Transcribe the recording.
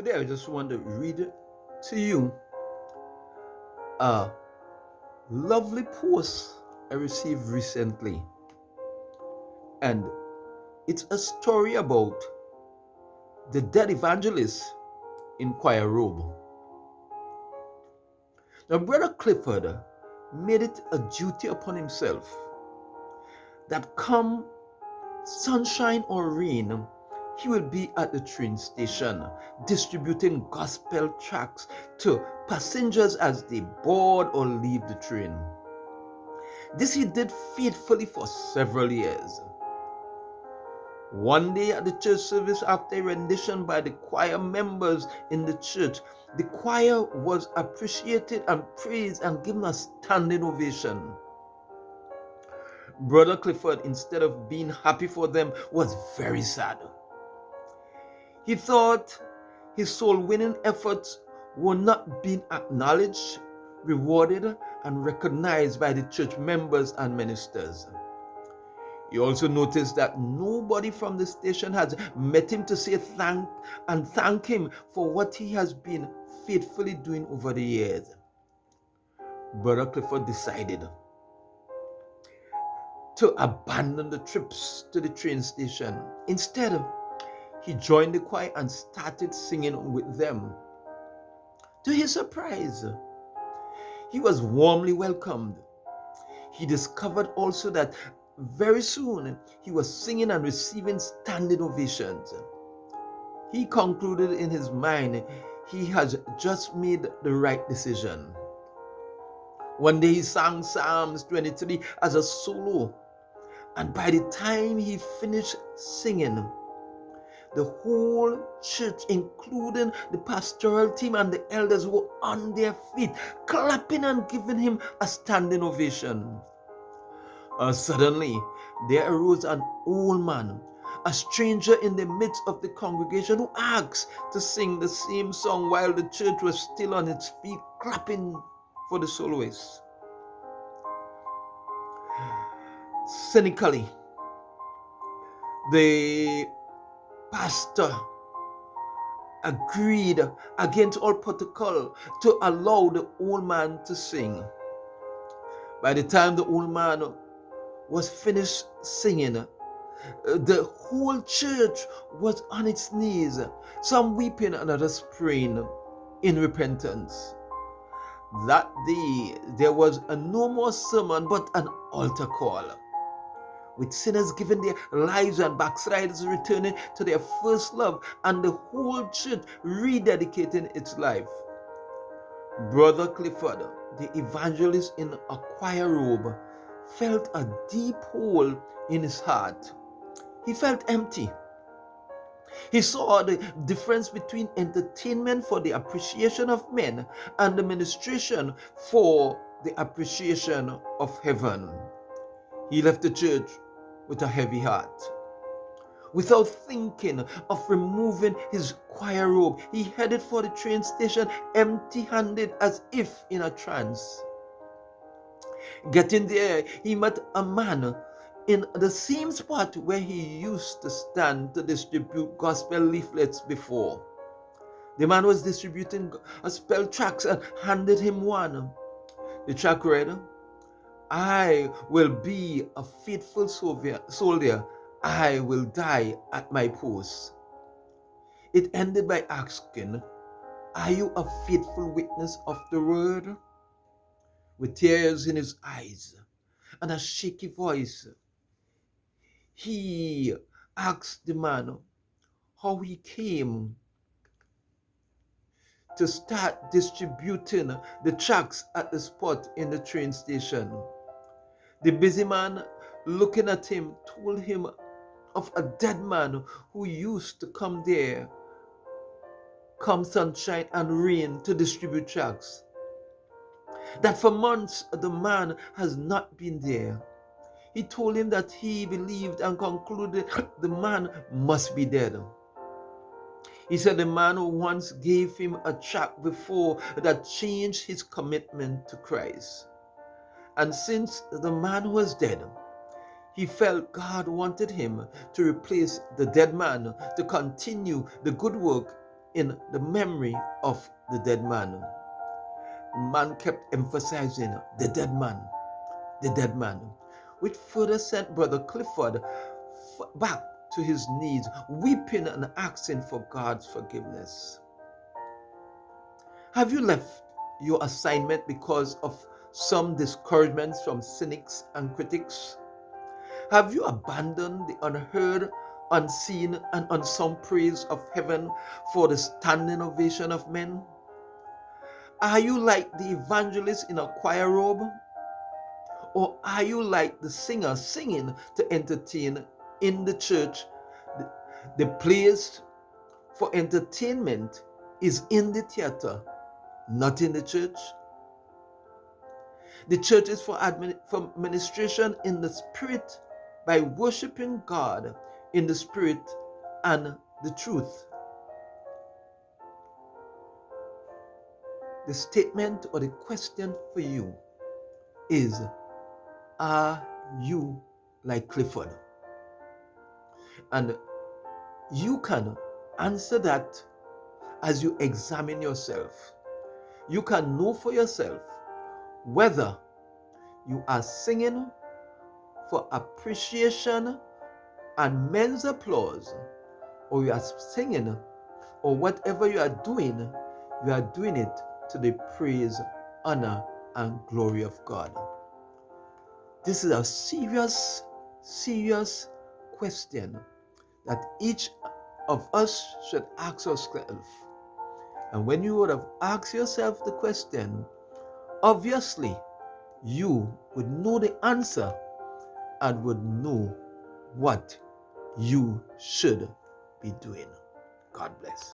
Today I just want to read to you a lovely post I received recently. And it's a story about the Dead Evangelist in choir robe. Now, Brother Clifford made it a duty upon himself that come sunshine or rain, he will be at the train station distributing gospel tracts to passengers as they board or leave the train. This he did faithfully for several years. One day at the church service, after a rendition by the choir members in the church, the choir was appreciated and praised and given a standing ovation. Brother Clifford, instead of being happy for them, was very sad. He thought his soul-winning efforts were not being acknowledged, rewarded, and recognized by the church members and ministers. He also noticed that nobody from the station has met him to say thank him for what he has been faithfully doing over the years. Brother Clifford decided to abandon the trips to the train station. Instead, he joined the choir and started singing with them. To his surprise, he was warmly welcomed. He discovered also that very soon he was singing and receiving standing ovations. He concluded in his mind he had just made the right decision. One day he sang Psalms 23 as a solo, and by the time he finished singing, the whole church, including the pastoral team and the elders, were on their feet, clapping and giving him a standing ovation. Suddenly, there arose an old man, a stranger in the midst of the congregation, who asked to sing the same song while the church was still on its feet, clapping for the soloist. Cynically, the pastor agreed against all protocol to allow the old man to sing. By the time the old man was finished singing, the whole church was on its knees, some weeping and others praying in repentance. That day there was no more sermon but an altar call, with sinners giving their lives and backsliders returning to their first love, and the whole church rededicating its life. Brother Clifford, the evangelist in a choir robe, felt a deep hole in his heart. He felt empty. He saw the difference between entertainment for the appreciation of men and the ministration for the appreciation of heaven. He left the church with a heavy heart. Without thinking of removing his choir robe, he headed for the train station empty-handed, as if in a trance. Getting there, he met a man in the same spot where he used to stand to distribute gospel leaflets before. The man was distributing gospel tracts and handed him one. The tract read, "I will be a faithful soldier. I will die at my post." It ended by asking, "Are you a faithful witness of the word?" With tears in his eyes and a shaky voice, he asked the man how he came to start distributing the tracts at the spot in the train station. The busy man, looking at him, told him of a dead man who used to come there, come sunshine and rain, to distribute tracts. That for months the man has not been there. He told him that he believed and concluded the man must be dead. He said the man who once gave him a tract before that changed his commitment to Christ. And since the man was dead, he felt God wanted him to replace the dead man to continue the good work in the memory of the dead man. The man kept emphasizing the dead man, which further sent Brother Clifford back to his knees, weeping and asking for God's forgiveness. Have you left your assignment because of some discouragements from cynics and critics? Have you abandoned the unheard, unseen, and unsung praise of heaven for the standing ovation of men? Are you like the evangelist in a choir robe? Or are you like the singer singing to entertain in the church? The place for entertainment is in the theater, not in the church. The church is for administration in the spirit by worshiping God in the spirit and the truth. The statement or the question for you is, are you like Clifford? And you can answer that as you examine yourself. You can know for yourself whether you are singing for appreciation and men's applause, or you are singing, or whatever you are doing it to the praise, honor, and glory of God. This is a serious, serious question that each of us should ask ourselves. And when you would have asked yourself the question, obviously you would know the answer and would know what you should be doing. God bless.